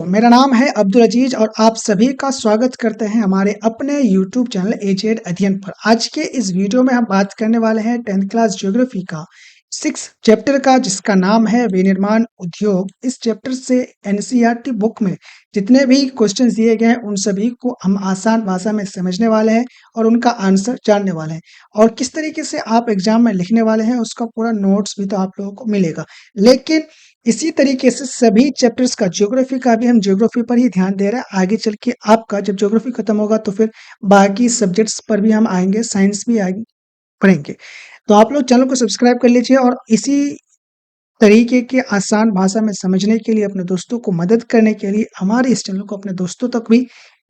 मेरा नाम है अब्दुल अजीज और आप सभी का स्वागत करते हैं हमारे अपने YouTube चैनल एजेड अध्ययन पर। आज के इस वीडियो में हम बात करने वाले हैं 10th क्लास ज्योग्राफी का 6 चैप्टर का, जिसका नाम है विनिर्माण उद्योग। इस चैप्टर से एनसीईआरटी बुक में जितने भी क्वेश्चंस दिए गए हैं उन सभी को हम आसान भाषा में समझने वाले हैं और उनका आंसर जानने वाले हैं, और किस तरीके से आप एग्जाम में लिखने वाले हैं उसका पूरा नोट्स भी तो आप लोगों को मिलेगा। लेकिन इसी तरीके से सभी चैप्टर्स का ज्योग्राफी का भी हम ज्योग्राफी पर ही ध्यान दे रहे हैं। आगे चल के आपका जब ज्योग्राफी खत्म होगा तो फिर बाकी सब्जेक्ट्स पर भी हम आएंगे, साइंस भी आएंगे, पढ़ेंगे। तो आप लोग चैनल को सब्सक्राइब कर लीजिए और इसी तरीके के आसान भाषा में समझने के लिए, अपने दोस्तों को मदद करने के लिए हमारे इस चैनल को अपने दोस्तों तक भी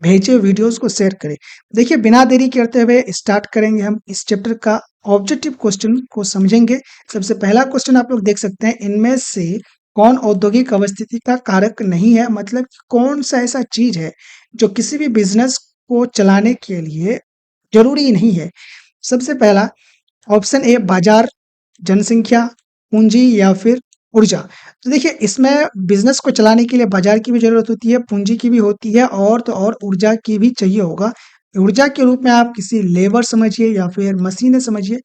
भेजे, वीडियोस को शेयर करें। देखिए, बिना देरी करते हुए स्टार्ट करेंगे हम इस चैप्टर का ऑब्जेक्टिव क्वेश्चन को समझेंगे। सबसे पहला क्वेश्चन आप लोग देख सकते हैं, इनमें से कौन औद्योगिक अवस्थिति का कारक नहीं है? मतलब कौन सा ऐसा चीज है जो किसी भी बिजनेस को चलाने के लिए जरूरी नहीं है? सबसे पहला ऑप्शन ए बाजार, जनसंख्या, पूंजी या फिर ऊर्जा। तो देखिए, इसमें बिजनेस को चलाने के लिए बाजार की भी जरूरत होती है, पूंजी की भी होती है, और तो और ऊर्जा की भी चाहिए होगा। ऊर्जा के रूप में आप किसी लेबर समझिए या फिर मशीनें समझिए,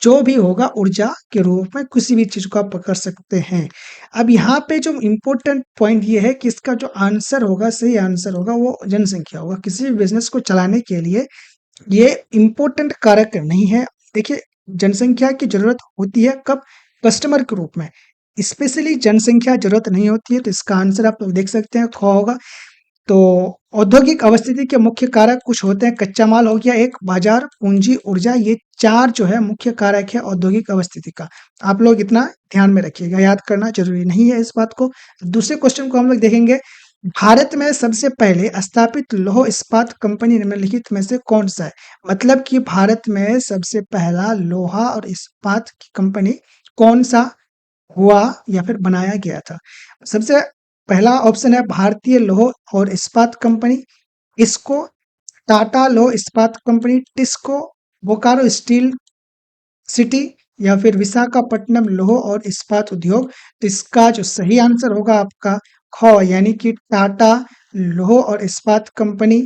जो भी होगा ऊर्जा के रूप में किसी भी चीज को आप पकड़ सकते हैं। अब यहाँ पे जो इम्पोर्टेंट पॉइंट ये है कि इसका जो आंसर होगा, सही आंसर होगा, वो जनसंख्या होगा। किसी भी बिजनेस को चलाने के लिए ये इम्पोर्टेंट कारक नहीं है। देखिए, जनसंख्या की जरूरत होती है कब? कस्टमर के रूप में। स्पेशली जनसंख्या जरूरत नहीं होती है, तो इसका आंसर आप लोग देख सकते हैं, ख होगा। तो औद्योगिक अवस्थिति के मुख्य कारक कुछ होते हैं। कच्चा माल हो गया एक, बाजार, पूंजी, ऊर्जा, ये चार जो है मुख्य कारक है औद्योगिक अवस्थिति का। आप लोग इतना ध्यान में रखिएगा, याद करना जरूरी नहीं है इस बात को। दूसरे क्वेश्चन को हम लोग देखेंगे, भारत में सबसे पहले स्थापित लौह इस्पात कंपनी निम्नलिखित में से कौन सा है? मतलब कि भारत में सबसे पहला लोहा और इस्पात की कंपनी कौन सा हुआ या फिर बनाया गया था? सबसे पहला ऑप्शन है भारतीय लौह और इस्पात कंपनी, इसको, टाटा लौह इस्पात company, TISCO, Bokaro steel city या फिर विशाखापट्टनम लौह और इस्पात उद्योग। तो इसका जो सही आंसर होगा आपका ख, यानी कि टाटा लौह और इस्पात कंपनी।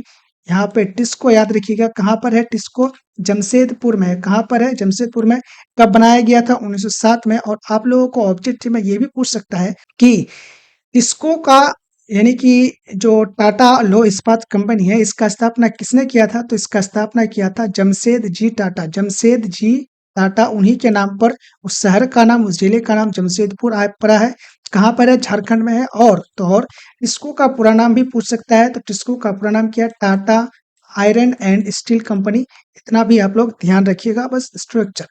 यहाँ पे टिस्को याद रखिएगा, कहाँ पर है टिस्को? जमशेदपुर में है। कहाँ पर है? जमशेदपुर में। कब बनाया गया था? 1907 में। और आप लोगों को ऑब्जेक्टिव में ये भी पूछ सकता है कि टिस्को का, यानी कि जो टाटा लौह इस्पात कंपनी है, इसका स्थापना किसने किया था? तो इसका स्थापना किया था जमशेद जी टाटा। जमशेद जी टाटा, उन्हीं के नाम पर उस शहर का नाम, उस जिले का नाम जमशेदपुर पड़ा है। कहाँ पर है? झारखंड में है। और तो और टिस्को का पूरा नाम भी पूछ सकता है, तो टिस्को का पूरा नाम क्या है? Tata iron and steel company. इतना भी आप लोग ध्यान रखिएगा, बस स्ट्रक्चर।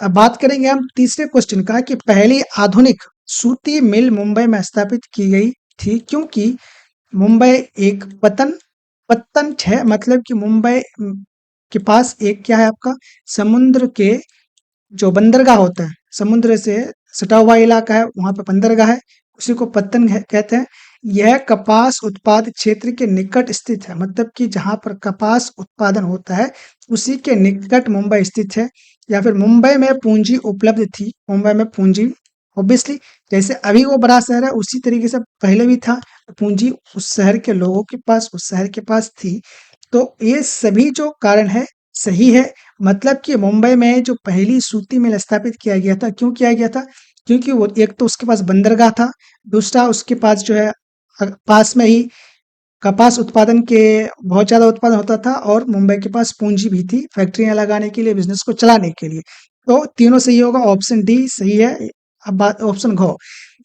अब बात करेंगे हम तीसरे क्वेश्चन का कि पहली आधुनिक सूती मिल मुंबई में स्थापित की गई थी, क्योंकि मुंबई एक पत्तन है। मतलब कि मुंबई के पास एक क्या है आपका? समुद्र के जो बंदरगाह होता है, समुद्र से सटा हुआ इलाका है, वहां पे बंदरगाह है, उसी को पत्तन कहते हैं। यह कपास उत्पाद क्षेत्र के निकट स्थित है। मतलब कि जहां पर कपास उत्पादन होता है उसी के निकट मुंबई स्थित है। या फिर मुंबई में पूंजी उपलब्ध थी। मुंबई में पूंजी, ऑब्वियसली, जैसे अभी वो बड़ा शहर है उसी तरीके से पहले भी था, पूंजी उस शहर के लोगों के पास, उस शहर के पास थी। तो ये सभी जो कारण है सही है। मतलब कि मुंबई में जो पहली सूती मिल स्थापित किया गया था, क्यों किया गया था? क्योंकि वो एक तो उसके पास बंदरगाह था, दूसरा उसके पास जो है पास में ही कपास उत्पादन के बहुत ज्यादा उत्पादन होता था, और मुंबई के पास पूंजी भी थी फैक्ट्रियां लगाने के लिए, बिजनेस को चलाने के लिए। तो तीनों सही होगा, ऑप्शन डी सही है। अब बात ऑप्शन घ।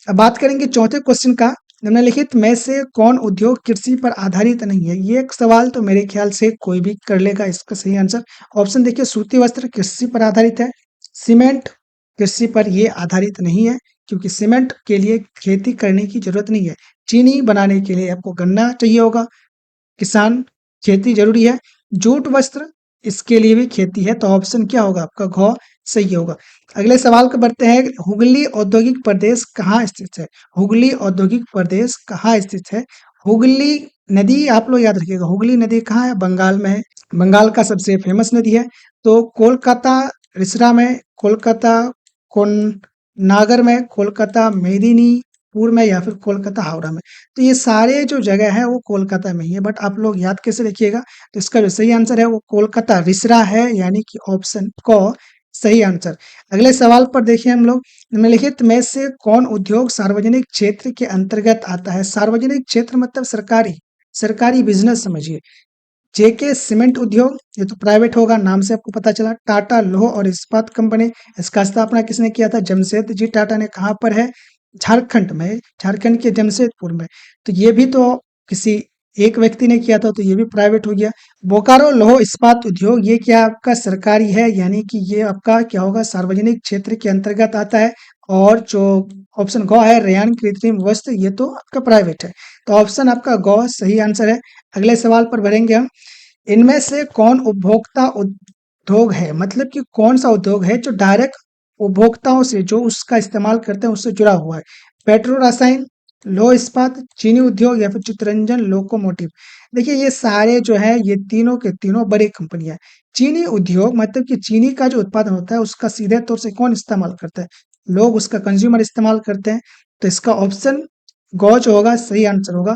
अब बात करेंगे चौथे क्वेश्चन का, निम्नलिखित में से कौन उद्योग कृषि पर आधारित नहीं है? ये एक सवाल तो मेरे ख्याल से कोई भी कर लेगा इसका सही आंसर। ऑप्शन देखिए, सूती वस्त्र कृषि पर आधारित है, सीमेंट कृषि पर ये आधारित नहीं है, क्योंकि सीमेंट के लिए खेती करने की जरूरत नहीं है। चीनी बनाने के लिए आपको गन्ना चाहिए होगा, किसान, खेती जरूरी है। जूट वस्त्र, इसके लिए भी खेती है, तो ऑप्शन क्या होगा आपका? घ सही होगा। अगले सवाल को बढ़ते हैं, हुगली औद्योगिक प्रदेश कहाँ स्थित है? हुगली औद्योगिक प्रदेश कहाँ स्थित है? हुगली नदी आप लोग याद रखिएगा, हुगली नदी कहाँ है? बंगाल में है। बंगाल का सबसे फेमस नदी है। तो कोलकाता रिसरा में, कोलकाता कोन नागर में, कोलकाता मेदिनीपुर पूर्व में या फिर कोलकाता हावड़ा में। तो ये सारे जो जगह है वो कोलकाता में ही है, बट आप लोग याद कैसे रखिएगा, तो इसका जो सही आंसर है वो कोलकाता रिसरा है, यानी कि ऑप्शन क सही आंसर। अगले सवाल पर देखिए हम लोग, निम्नलिखित में से कौन उद्योग सार्वजनिक क्षेत्र के अंतर्गत आता है? सार्वजनिक क्षेत्र मतलब सरकारी, सरकारी बिजनेस समझिए। जेके सीमेंट उद्योग, ये तो प्राइवेट होगा, नाम से आपको पता चला। टाटा लौह और इस्पात कंपनी, इसका स्थापना किसने किया था? जमशेद जी टाटा ने। कहाँ पर है? झारखंड में, झारखंड के जमशेदपुर में। तो ये भी तो किसी एक व्यक्ति ने किया था, तो ये भी प्राइवेट हो गया। बोकारो लौह इस्पात उद्योग, ये क्या आपका सरकारी है, यानी कि ये आपका क्या होगा? सार्वजनिक क्षेत्र के अंतर्गत आता है। और जो ऑप्शन ग है, रेयान कृत्रिम वस्त्र, ये तो आपका प्राइवेट है। तो ऑप्शन आपका ग सही आंसर है। अगले सवाल पर बढ़ेंगे हम, इनमें से कौन उपभोक्ता उद्योग है? मतलब कि कौन सा उद्योग है जो डायरेक्ट उपभोक्ताओं से, जो उसका इस्तेमाल करते हैं उससे जुड़ा हुआ है? पेट्रो रसायन, लौह इस्पात, चीनी उद्योग या फिर चितरंजन लोकोमोटिव। देखिए ये सारे जो है ये तीनों के तीनों बड़ी कंपनियां हैं। चीनी उद्योग मतलब कि चीनी का जो उत्पादन होता है उसका सीधे तौर से कौन इस्तेमाल करता है? लोग, उसका कंज्यूमर इस्तेमाल करते हैं। तो इसका ऑप्शन ग जो होगा सही आंसर होगा।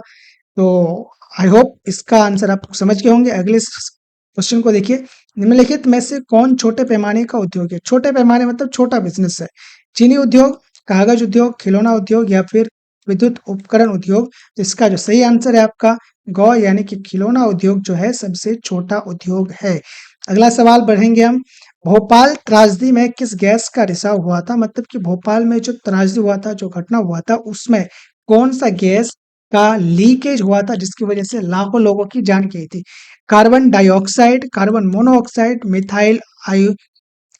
तो आई होप इसका आंसर आप समझ गए होंगे। अगले क्वेश्चन को देखिए, निम्नलिखित में से कौन छोटे पैमाने का उद्योग है? छोटे पैमाने मतलब छोटा बिजनेस है। चीनी उद्योग, कागज उद्योग, खिलौना उद्योग या फिर विद्युत उपकरण उद्योग। तो इसका जो सही आंसर है आपका ग, यानी कि खिलौना उद्योग जो है सबसे छोटा उद्योग है। अगला सवाल बढ़ेंगे हम, भोपाल त्रासदी में किस गैस का रिसाव हुआ था? मतलब कि भोपाल में जो त्रासदी हुआ था, जो घटना हुआ था, उसमें कौन सा गैस का लीकेज हुआ था जिसकी वजह से लाखों लोगों की जान गई थी? Carbon dioxide, carbon monoxide, methyl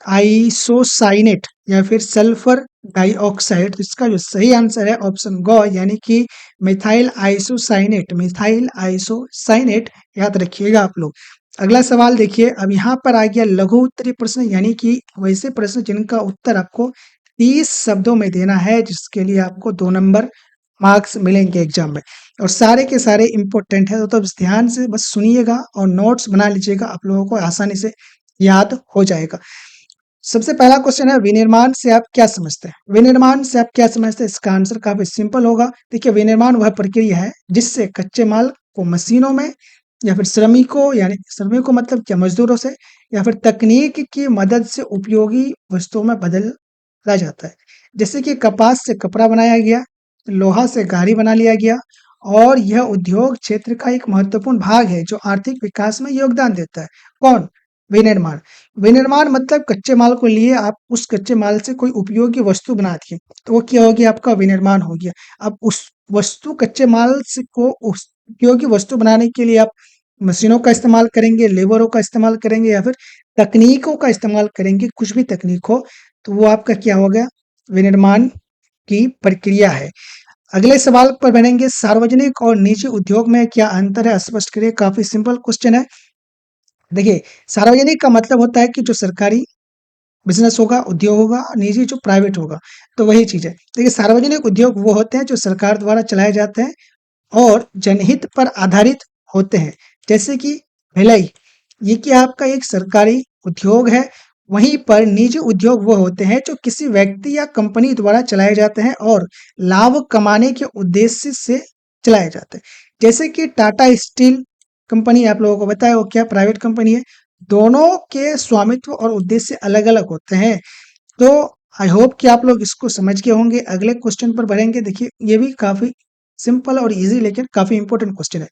isocyanate या फिर सल्फर डाइऑक्साइड। तो इसका जो सही आंसर है ऑप्शन ग, यानी कि मिथाइल आइसोसाइनेट, मिथाइल आइसोसाइनेट याद रखिएगा आप लोग। अगला सवाल देखिए, अब यहाँ पर आ गया लघु उत्तरीय प्रश्न, यानी कि वैसे प्रश्न जिनका उत्तर आपको 30 शब्दों में देना है, जिसके लिए आपको 2 नंबर मार्क्स मिलेंगे एग्जाम में। और सारे के सारे इंपॉर्टेंट है, तो ध्यान से बस सुनिएगा और नोट्स बना लीजिएगा, आप लोगों को आसानी से याद हो जाएगा। सबसे पहला क्वेश्चन है, विनिर्माण से आप क्या समझते हैं? विनिर्माण से आप क्या समझते हैं? इसका आंसर काफी सिंपल होगा। देखिए विनिर्माण वह प्रक्रिया है जिससे कच्चे माल को मशीनों में या फिर श्रमिकों, यानी श्रमिकों मतलब क्या, मजदूरों से, या फिर तकनीक की मदद से उपयोगी वस्तुओं में बदला जाता है। जैसे कि कपास से कपड़ा बनाया गया, लोहा से गाड़ी बना लिया गया। और यह उद्योग क्षेत्र का एक महत्वपूर्ण भाग है जो आर्थिक विकास में योगदान देता है। कौन? विनिर्माण। विनिर्माण मतलब कच्चे माल को लिए आप उस कच्चे माल से कोई उपयोगी वस्तु बना दिए, तो वो क्या हो गया? आपका विनिर्माण हो गया। अब उस वस्तु, कच्चे माल से को उस उपयोगी वस्तु बनाने के लिए आप मशीनों का इस्तेमाल करेंगे, लेबरों का इस्तेमाल करेंगे या फिर तकनीकों का इस्तेमाल करेंगे, कुछ भी तकनीक हो, तो वो आपका क्या हो गया? विनिर्माण की प्रक्रिया है। अगले सवाल पर बढ़ेंगे, सार्वजनिक और निजी उद्योग में क्या अंतर है? स्पष्ट करिए। काफी सिंपल क्वेश्चन है। देखिए सार्वजनिक का मतलब होता है कि जो सरकारी बिजनेस होगा, उद्योग होगा, और निजी जो प्राइवेट होगा, तो वही चीज है। देखिए सार्वजनिक उद्योग वो होते हैं जो सरकार द्वारा चलाए जाते हैं और जनहित पर आधारित होते हैं। जैसे कि भिलाई, ये क्या आपका एक सरकारी उद्योग है। वहीं पर निजी उद्योग वो होते हैं जो किसी व्यक्ति या कंपनी द्वारा चलाए जाते हैं और लाभ कमाने के उद्देश्य से चलाए जाते हैं। जैसे कि टाटा स्टील कंपनी, आप लोगों को बताया, वो क्या प्राइवेट कंपनी है। दोनों के स्वामित्व और उद्देश्य अलग अलग होते हैं। तो आई होप कि आप लोग इसको समझ के होंगे। अगले क्वेश्चन पर बढ़ेंगे। देखिए ये भी काफी सिंपल और इजी लेकिन काफी इंपॉर्टेंट क्वेश्चन है।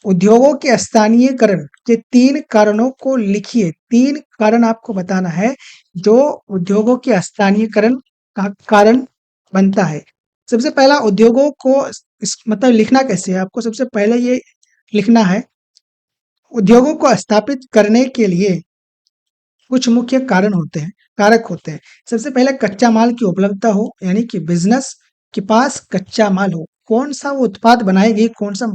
उद्योगों के स्थानीयकरण के 3 कारणों को लिखिए। 3 कारण आपको बताना है जो उद्योगों के स्थानीयकरण का कारण बनता है। सबसे पहला, उद्योगों को मतलब लिखना कैसे है आपको? सबसे पहले ये लिखना है, उद्योगों को स्थापित करने के लिए कुछ मुख्य कारण होते हैं, कारक होते हैं। सबसे पहले कच्चा माल की उपलब्धता हो, यानी कि बिजनेस के पास कच्चा माल हो। कौन सा वो उत्पाद बनाएगी, कौन सा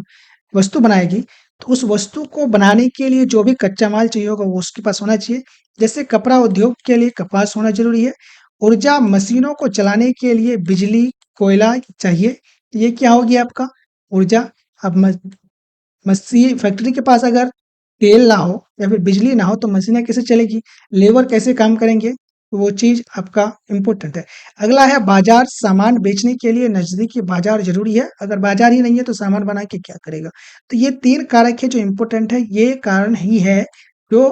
वस्तु बनाएगी, तो उस वस्तु को बनाने के लिए जो भी कच्चा माल चाहिए होगा वो उसके पास होना चाहिए। जैसे कपड़ा उद्योग के लिए कपास होना जरूरी है। ऊर्जा, मशीनों को चलाने के लिए बिजली, कोयला चाहिए। ये क्या होगी आपका? ऊर्जा। अब मशीन फैक्ट्री के पास अगर तेल ना हो या फिर बिजली ना हो तो मशीनें कैसे चलेगी? लेबर कैसे काम करेंगे? तो वो चीज़ आपका इम्पोर्टेंट है। अगला है बाज़ार, सामान बेचने के लिए नज़दीकी बाज़ार ज़रूरी है, अगर बाज़ार ही नहीं है तो सामान बना के क्या करेगा? तो ये 3 कारक है जो इम्पोर्टेंट है, ये कारण ही है जो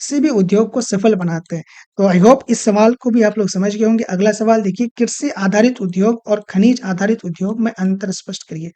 किसी भी उद्योग को सफल बनाते हैं। तो आई होप इस सवाल को भी आप लोग समझ गए होंगे। अगला सवाल देखिए, कृषि आधारित उद्योग और खनिज आधारित उद्योग में अंतर स्पष्ट करिए।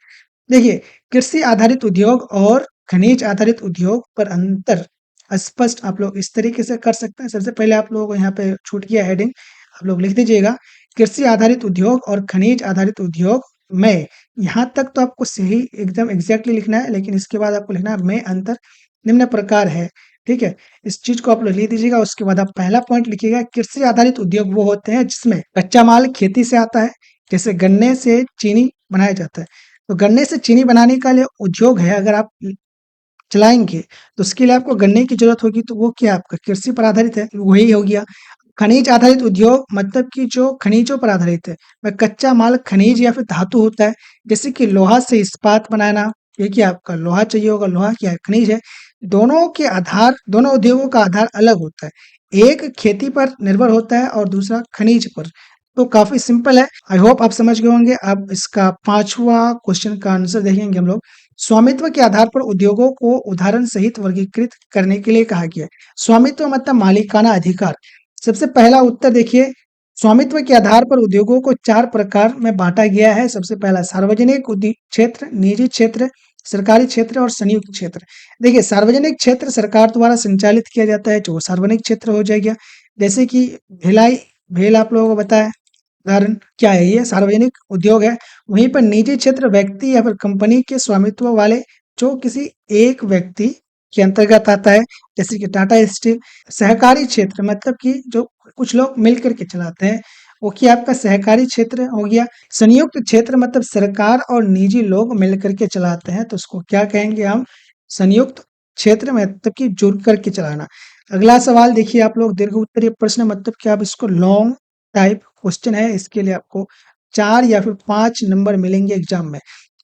देखिए, कृषि आधारित उद्योग और खनिज आधारित उद्योग पर अंतर स्पष्ट आप लोग इस तरीके से कर सकते हैं। सबसे पहले आप लोगों को यहाँ पे छूट गया हेडिंग, आप लोग लिख दीजिएगा, कृषि आधारित उद्योग और खनिज आधारित उद्योग में, यहाँ तक तो आपको सही एकदम एग्जैक्टली लिखना है, लेकिन इसके बाद आपको लिखना है में अंतर निम्न प्रकार है। ठीक है, इस चीज को आप लोग लिख दीजिएगा। उसके बाद आप पहला पॉइंट लिखिएगा, कृषि आधारित उद्योग वो होते हैं जिसमें कच्चा माल खेती से आता है, जैसे गन्ने से चीनी बनाया जाता है। तो गन्ने से चीनी बनाने का लिए उद्योग है, अगर आप चलाएँगे, तो उसके लिए आपको गन्ने की ज़रूरत होगी, तो वो क्या आपका कृषि पर आधारित है, वही हो गया। खनिज आधारित उद्योग मतलब कि जो खनिजों पर आधारित है, वह कच्चा माल खनिज या फिर धातु होता है, जैसे कि लोहा से इस्पात बनाना, ये क्या आपका लोहा चाहिए होगा, लोहा क्या है, खनिज है। दोनों उद्योगों का आधार अलग होता है, एक खेती पर निर्भर होता है और दूसरा खनिज पर। तो काफ़ी सिंपल है, आई होप आप समझ गए होंगे। अब इसका 5वां क्वेश्चन का आंसर देखेंगे हम लोग। स्वामित्व के आधार पर उद्योगों को उदाहरण सहित वर्गीकृत करने के लिए कहा गया है। स्वामित्व मतलब मालिकाना अधिकार। सबसे पहला उत्तर देखिए, स्वामित्व के आधार पर उद्योगों को 4 प्रकार में बांटा गया है। सबसे पहला सार्वजनिक क्षेत्र, निजी क्षेत्र, सरकारी क्षेत्र और संयुक्त क्षेत्र। देखिए, सार्वजनिक क्षेत्र सरकार द्वारा संचालित किया जाता है, जो वो सार्वजनिक क्षेत्र हो जाएगा। जैसे कि भिलाई, भेल आप लोगों को बताया, उदाहरण क्या है, ये सार्वजनिक उद्योग है। वहीं पर निजी क्षेत्र व्यक्ति या फिर कंपनी के स्वामित्व वाले, जो किसी एक व्यक्ति के अंतर्गत आता है, जैसे कि टाटा स्टील। सहकारी क्षेत्र मतलब कि जो कुछ लोग मिल करके चलाते हैं, वो क्या आपका सहकारी क्षेत्र हो गया। संयुक्त क्षेत्र मतलब सरकार और निजी लोग मिल करके चलाते हैं, तो उसको क्या कहेंगे हम, संयुक्त क्षेत्र मतलब कि जुड़ करके चलाना। अगला सवाल देखिए आप लोग, दीर्घ उत्तरीय प्रश्न मतलब कि आप इसको लॉन्ग टाइप क्वेश्चन है, इसके लिए आपको 4 या फिर 5 नंबर मिलेंगे एग्जाम में।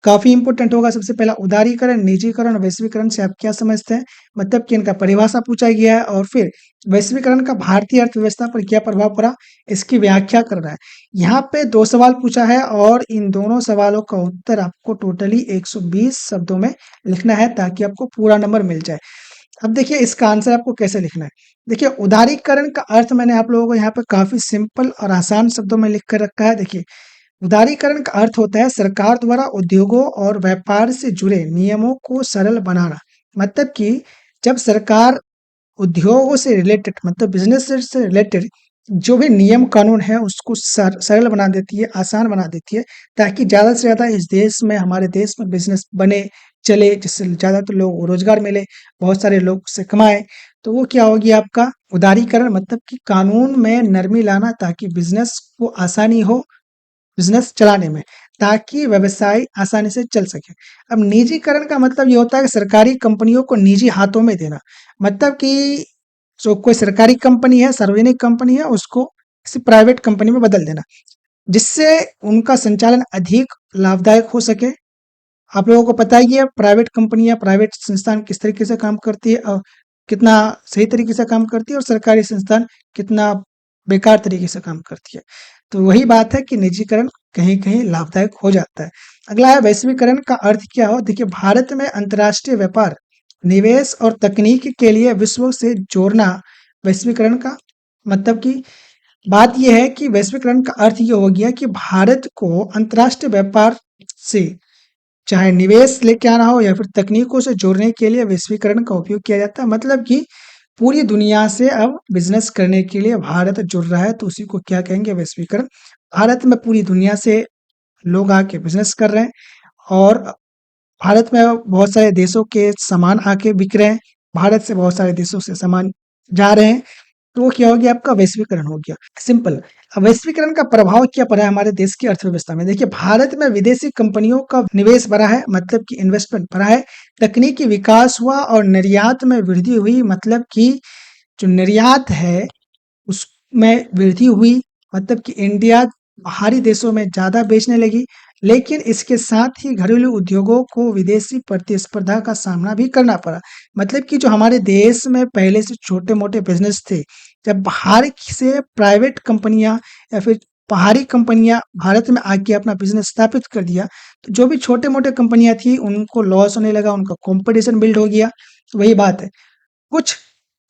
काफी इंपॉर्टेंट होगा। सबसे पहला उदारीकरण, निजीकरण, वैश्वीकरण से आप क्या समझते हैं, मतलब कि इनका परिभाषा पूछा गया है, और फिर वैश्वीकरण का भारतीय अर्थव्यवस्था पर क्या प्रभाव पड़ा, इसकी व्याख्या कर रहा है। यहाँ पे 2 सवाल पूछा है और इन दोनों सवालों का उत्तर आपको टोटली 120 शब्दों में लिखना है, ताकि आपको पूरा नंबर मिल जाए। अब देखिए इसका आंसर आपको कैसे लिखना है। देखिए, उदारीकरण का अर्थ मैंने आप लोगों को यहाँ पे काफी सिंपल और आसान शब्दों में लिख कर रखा है। देखिए, उदारीकरण का अर्थ होता है सरकार द्वारा उद्योगों और व्यापार से जुड़े नियमों को सरल बनाना। मतलब कि जब सरकार उद्योगों से रिलेटेड मतलब बिजनेस से रिलेटेड जो भी नियम कानून है उसको सरल बना देती है, आसान बना देती है, ताकि ज़्यादा से ज़्यादा इस देश में, हमारे देश में बिजनेस बने, चले, जिससे ज़्यादातर लोगों को रोजगार मिले, बहुत सारे लोग उससे कमाएं। तो वो क्या होगी आपका उदारीकरण, मतलब कि कानून में नरमी लाना, ताकि बिजनेस को आसानी हो बिजनेस चलाने में, ताकि व्यवसाय आसानी से चल सके। अब निजीकरण का मतलब ये होता है कि सरकारी कंपनियों को निजी हाथों में देना, मतलब कि जो कोई सरकारी कंपनी है, सार्वजनिक कंपनी है, उसको किसी प्राइवेट कंपनी में बदल देना, जिससे उनका संचालन अधिक लाभदायक हो सके। आप लोगों को पता ही है प्राइवेट कंपनी या प्राइवेट संस्थान किस तरीके से काम करती है और कितना सही तरीके से काम करती है, और सरकारी संस्थान कितना बेकार तरीके से काम करती है। तो वही बात है कि निजीकरण कहीं-कहीं लाभदायक हो जाता है। अगला है वैश्वीकरण का अर्थ क्या हो? देखिए, भारत में अंतर्राष्ट्रीय व्यापार, निवेश और तकनीक के लिए विश्व से जोड़ना वैश्वीकरण का मतलब कि बात ये है कि वैश्वीकरण का अर्थ ये हो गया कि भारत को अंतर्राष्ट्रीय व्यापार से चाहे निवेश लेके आना हो या फिर तकनीकों से जोड़ने के लिए वैश्वीकरण का उपयोग किया जाता है। मतलब कि पूरी दुनिया से अब बिजनेस करने के लिए भारत जुड़ रहा है, तो उसी को क्या कहेंगे, वैश्वीकरण। भारत में पूरी दुनिया से लोग आके बिजनेस कर रहे हैं, और भारत में बहुत सारे देशों के सामान आके बिक रहे हैं, भारत से बहुत सारे देशों से सामान जा रहे हैं, तो वो क्या हो गया, आपका वैश्वीकरण हो गया। सिंपल। अब वैश्वीकरण का प्रभाव क्या पड़ा है हमारे देश की अर्थव्यवस्था में? देखिए, भारत में विदेशी कंपनियों का निवेश बढ़ा है, मतलब कि इन्वेस्टमेंट बढ़ा है, तकनीकी विकास हुआ और निर्यात में वृद्धि हुई, मतलब कि जो निर्यात है उसमें वृद्धि हुई, मतलब कि इंडिया बाहरी देशों में ज़्यादा बेचने लगी। लेकिन इसके साथ ही घरेलू उद्योगों को विदेशी प्रतिस्पर्धा का सामना भी करना पड़ा। मतलब कि जो हमारे देश में पहले से छोटे-मोटे बिज़नेस थे, जब बाहर से प्राइवेट कंपनियाँ या फिर बाहरी कंपनियाँ भारत में आके अपना बिज़नेस स्थापित कर दिया, तो जो भी छोटे-मोटे कंपनियाँ थी उनको लॉस होने लगा, उनका कॉम्पिटिशन बिल्ड हो गया। वही बात है। कुछ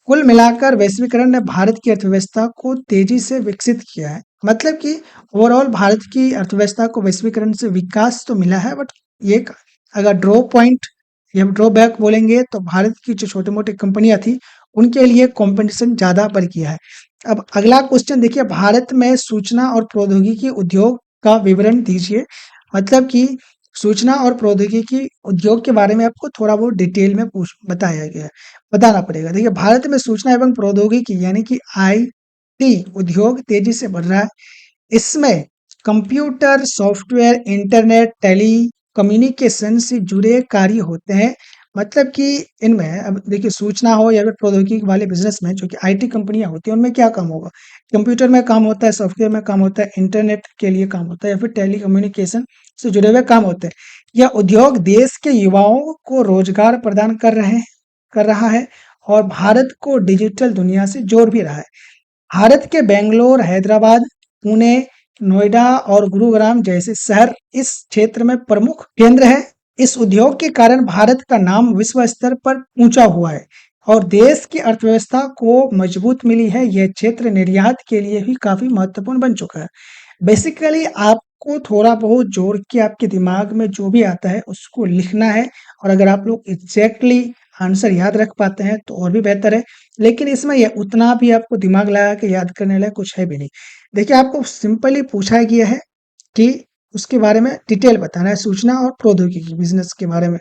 कुल मिलाकर वैश्वीकरण ने भारत की अर्थव्यवस्था को तेजी से विकसित किया है। मतलब कि ओवरऑल भारत की अर्थव्यवस्था को वैश्वीकरण से विकास तो मिला है, बट ये एक अगर ड्रॉ पॉइंट या ड्रॉबैक बोलेंगे तो भारत की जो छोटे-मोटे कंपनियाँ थी, उनके लिए कॉम्पिटिशन ज़्यादा बढ़ गया है। अब अगला क्वेश्चन देखिए, भारत में सूचना और प्रौद्योगिकी उद्योग का विवरण दीजिए। मतलब कि सूचना और प्रौद्योगिकी उद्योग के बारे में आपको थोड़ा बहुत डिटेल में पूछ बताया गया है, बताना पड़ेगा। देखिए, भारत में सूचना एवं प्रौद्योगिकी यानी कि आईटी उद्योग तेजी से बढ़ रहा है। इसमें कंप्यूटर, सॉफ्टवेयर, इंटरनेट, टेलीकम्युनिकेशन से जुड़े कार्य होते हैं। मतलब कि इनमें अब देखिए, सूचना हो या फिर प्रौद्योगिकी वाले बिज़नेस में जो कि आईटी कंपनियाँ होती हैं, उनमें क्या काम होगा? कंप्यूटर में काम होता है, सॉफ्टवेयर में काम होता है, इंटरनेट के लिए काम होता है या फिर टेलीकम्युनिकेशन से जुड़े हुए काम होते हैं। यह उद्योग देश के युवाओं को रोजगार प्रदान कर रहा है और भारत को डिजिटल दुनिया से जोड़ भी रहा है। भारत के बेंगलोर, हैदराबाद, पुणे, नोएडा और गुरुग्राम जैसे शहर इस क्षेत्र में प्रमुख केंद्र हैं। इस उद्योग के कारण भारत का नाम विश्व स्तर पर ऊंचा हुआ है और देश की अर्थव्यवस्था को मजबूत मिली है। यह क्षेत्र निर्यात के लिए भी काफी महत्वपूर्ण बन चुका है। बेसिकली आपको थोड़ा बहुत जोड़ के आपके दिमाग में जो भी आता है उसको लिखना है, और अगर आप लोग एग्जैक्टली आंसर याद रख पाते हैं तो और भी बेहतर है। लेकिन इसमें ये उतना भी आपको दिमाग लगा के याद करने लायक कुछ है भी नहीं। देखिए, आपको सिंपली पूछा गया है कि उसके बारे में डिटेल बताना है, सूचना और प्रौद्योगिकी बिजनेस के बारे में।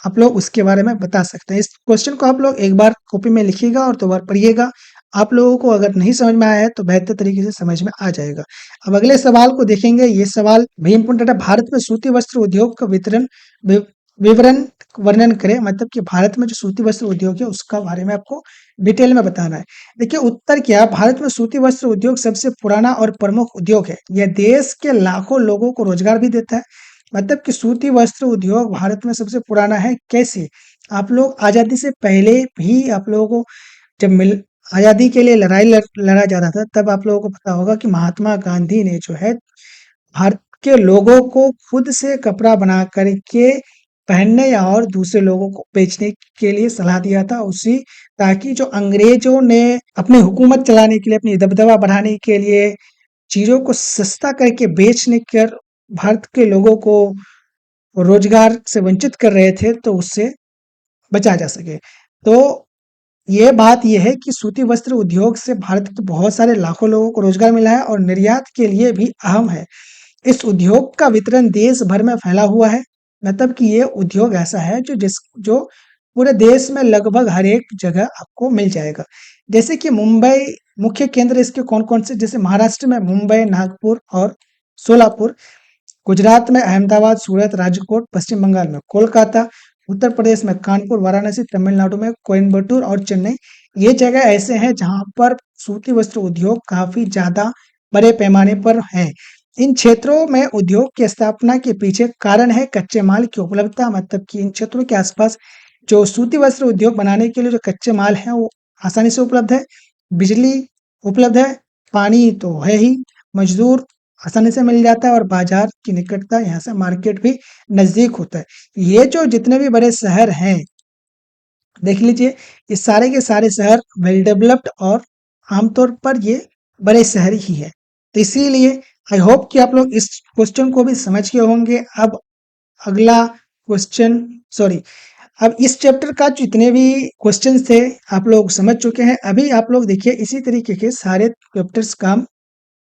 आप लोग उसके बारे में बता सकते हैं। इस क्वेश्चन को आप लोग एक बार कॉपी में लिखिएगा और 2 बार पढ़िएगा। आप लोगों को अगर नहीं समझ में आया है तो बेहतर तरीके से समझ में आ जाएगा। अब अगले सवाल को देखेंगे। ये सवाल भी इम्पोर्टेंट है। भारत में सूती वस्त्र उद्योग का वि विवरण वर्णन करें। मतलब कि भारत में जो सूती वस्त्र उद्योग है उसका बारे में आपको डिटेल में बताना है। देखिए, उत्तर क्या, भारत में सूती वस्त्र उद्योग सबसे पुराना और प्रमुख उद्योग है। यह देश के लाखों लोगों को रोजगार भी देता है। मतलब कि सूती वस्त्र उद्योग भारत में सबसे पुराना है। कैसे? आप लोग आज़ादी से पहले भी आप लोगों को जब मिल आज़ादी के लिए लड़ा जा रहा था, तब आप लोगों को पता होगा कि महात्मा गांधी ने जो है भारत के लोगों को खुद से कपड़ा बना करके पहनने या और दूसरे लोगों को बेचने के लिए सलाह दिया था, उसी ताकि जो अंग्रेजों ने अपनी हुकूमत चलाने के लिए, अपनी दबदबा बढ़ाने के लिए चीज़ों को सस्ता करके बेचने कर भारत के लोगों को रोजगार से वंचित कर रहे थे, तो उससे बचा जा सके। तो ये बात ये है कि सूती वस्त्र उद्योग से भारत के बहुत सारे लाखों लोगों को रोजगार मिला है और निर्यात के लिए भी अहम है। इस उद्योग का वितरण देश भर में फैला हुआ है। मतलब कि ये उद्योग ऐसा है जो पूरे देश में लगभग हर एक जगह आपको मिल जाएगा। जैसे कि मुंबई मुख्य केंद्र इसके कौन-कौन से, जैसे महाराष्ट्र में मुंबई, नागपुर और सोलापुर, गुजरात में अहमदाबाद, सूरत, राजकोट, पश्चिम बंगाल में कोलकाता, उत्तर प्रदेश में कानपुर, वाराणसी, तमिलनाडु में कोयम्बटूर और चेन्नई। ये जगह ऐसे हैं जहाँ पर सूती वस्त्र उद्योग काफ़ी ज़्यादा बड़े पैमाने पर हैं। इन क्षेत्रों में उद्योग की स्थापना के पीछे कारण है कच्चे माल की उपलब्धता। मतलब कि इन क्षेत्रों के आसपास जो सूती वस्त्र उद्योग बनाने के लिए जो कच्चे माल हैं वो आसानी से उपलब्ध है, बिजली उपलब्ध है, पानी तो है ही, मजदूर आसानी से मिल जाता है और बाजार की निकटता, यहाँ से मार्केट भी नज़दीक होता है। ये जो जितने भी बड़े शहर हैं, देख लीजिए, ये सारे के सारे शहर वेल डेवलप्ड और आमतौर पर ये बड़े शहर ही है। तो इसीलिए आई होप कि आप लोग इस क्वेश्चन को भी समझ गए होंगे। अब अगला क्वेश्चन, सॉरी, अब इस चैप्टर का जितने भी क्वेश्चंस थे आप लोग समझ चुके हैं। अभी आप लोग देखिए, इसी तरीके के सारे चैप्टर्स का हम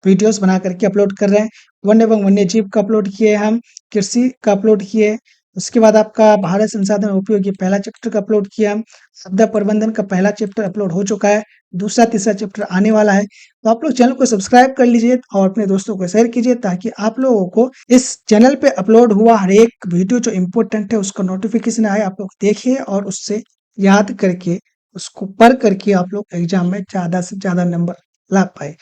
वीडियोस बना करके अपलोड कर रहे हैं। वन एवं वन्य जीव का अपलोड किए हम, कृषि का अपलोड किए, उसके बाद आपका भारत संसाधन उपयोग ये पहला चैप्टर का अपलोड किया हम, आपदा प्रबंधन का पहला चैप्टर अपलोड हो चुका है, दूसरा तीसरा चैप्टर आने वाला है। तो आप लोग चैनल को सब्सक्राइब कर लीजिए और अपने दोस्तों को शेयर कीजिए, ताकि आप लोगों को इस चैनल पे अपलोड हुआ हर एक वीडियो जो इम्पोर्टेंट है उसका नोटिफिकेशन आए। आप लोग देखिए और उससे याद करके, उसको पढ़ करके आप लोग एग्जाम में ज़्यादा से ज़्यादा नंबर ला पाए।